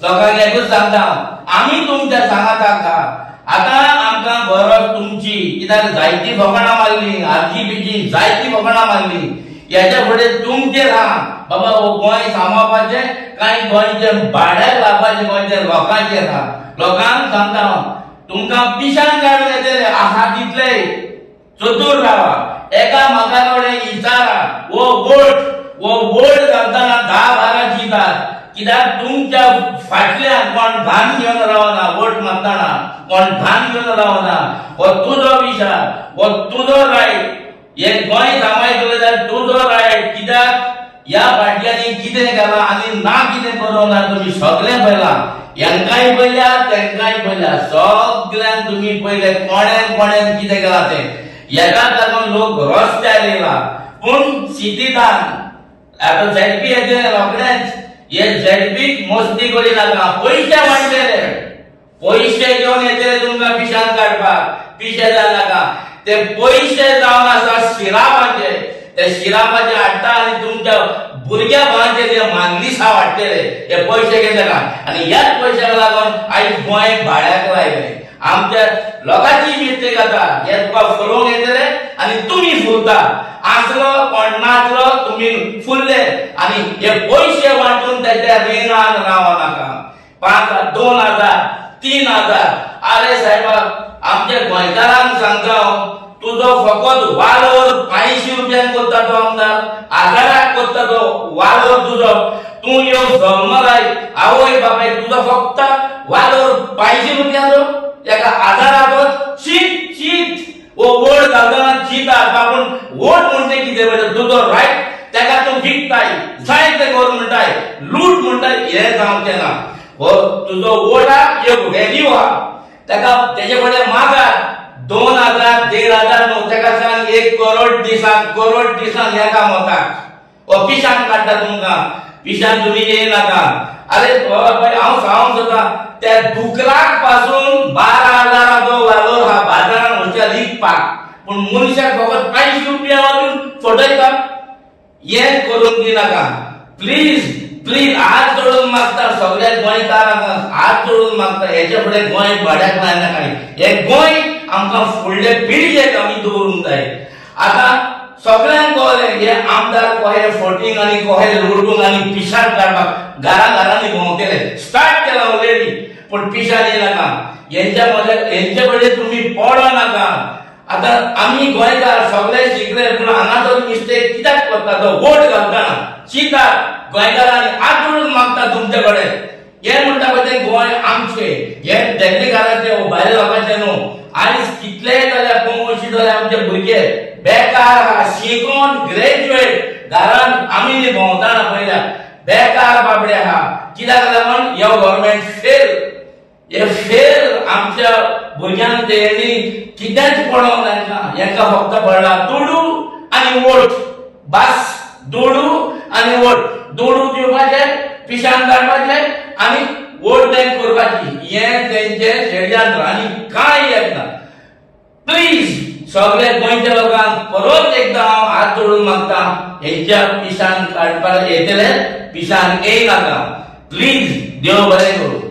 लोकांक एकूच सांगता आमी तुमच्या सांगाता का आता आमकां गरज तुमची कित्याक जायती फकाणां मारली आरजीपीची जायती फकाणां मारली याच्या फुडें तुमचेर आहा बाबा हो गोंय सांबाळपाचें काय गोंयचे भाड्याक लावपाचें गोंयच्या लोकांचेर आहा लोकांक सांगता तुमकां पिशान काडून येतले आहा तितले चतुर रावा एका म्हाका कडेन विचारा वो वोट घालतना 10-12 चिंतात कित्याक तुमच्या फाटल्यान कोण धान घेवन रावना वोट मारतना कोण धान घेवन रावना हो तुजो विचार हो तुजो रायट हे गोंय सांबाळटलो जाल्यार तुजो रायट कित्याक ह्या फाटल्यानी कितें केलां आनी ना कितें करूना तुमी सगळें पळयलां हेंकाय पळयल्या तेंकाय पळयल्या सगळ्यांक तुमी पळयले कोणेन कितें केलां तें हेका लागून लोक रस्त्यार येयला पूण सिटीदान आता झेडपी येते रोखडेच हे झेडपीक मस्ती करी नाका पयशे वाडलेले पयशे घेवन येतले तुमकां पिशान काडपाक पिशे जाय नाका ते पयशे जावन आसा शिरापाचे ते शिरापाचे हाडटा आनी तुमच्या भुरग्या बाळांचे ते मानलिसा वाडटले हे पयशे घेतले का आनी ह्याच पयशाक लागून आयज गोंय भाड्याक लायले आमच्या लोकांची मिस्टेक जाता हे तुका फुलोवंक येतले आनी तुमी फुलता आसलो कोण नाचलो तुमी फुल्ले आनी हे पयशे वांटून त्याच्या रिणान रावो नाका 5,000 3,000 अरे साहेबा आमच्या गोंयकारांक सांगता तुजो फकत वालोर 500 रुपयांक करता तो आमदार 1000 करता तो वालोर तुजो तूं येवन जल्म लाय आवय बापाय तुजो फक्त वालोर 500 रुपयांचो एका 1000 शीत वो वोट घालतना चिता आपूण वोट म्हणटे कितें म्हणजे तुजो रायट तेका तूं विकताय जाय ते गव्हर्नमेंटाय लूट म्हणटाय हे जावचें ना हो तुजो वोटाक एक व्हॅल्यू आहा तेका तेजे कडेन मागात 2,000 1,500 न्हू तेका सांग 1 करोड दिसांक एका मोताक हो पिशान काडटा तुमकां पिशान तुमी येयनाका अरे हांव सांगूंक सोदता त्या दुकराक पासून 12,000 वालोर हा बाजारान वचच्या विकपाक पूण मनशाक फकत 500 रुपया वाजून फटयता हे करून दिनाका प्लीज हात जोडून मागता सगळ्या गोंयकारांक हात जोडून मागता हेच्या फुडें गोंय भाड्याक लायनाका हे गोंय आमकां फुडले पिळगेक आमी दवरूंक जाय आतां सगळ्यांक कळ्ळें हे आमदार कहे फटींग आनी कहे लुटूंक आनी पिशान काडपाक घरांनी भोंवतले स्टार्ट केला ऑलरेडी पण पिशान येनाका हेंचे कडेन तुमी पडो नाका आतां आमी गोंयकार सगळे शिकले पूण हांगा तो मिस्टेक कित्याक करता तो वोट घालतना चिता गोंयकारांनी हात जोडून मागता तुमचे कडेन हे म्हणटा पळय गोंय आमचे हे देखणेकारांचे भायल्या लोकांचे न्हू आयज कितलेय जाल्यार कोमोशी जाल्यार आमचे भुरगे बेकार शिकून ग्रॅज्युएट घरान आमी भोंवताना पळयल्या बेकार बाबडे आहा कित्याक लागून ह्यो गव्हर्नमेंट फेल आमच्या भुरग्यांक तेणी कितेंच पडोवंक जायना हेंका फक्त पडला दुडू आनी वोट बस दुडू आनी वोट दुडू दिवपाचे पिशान काडपाचे आनी वोट बँक करपाची हे तेंचे षडयंत्र आनी कांय येना प्लीज सगळे गोंयच्या लोकांक परत एकदां हांव हात जोडून मागता हेंच्या पिशान काडपाक येतले पिशान येयनाका प्लीज देव बरें करूं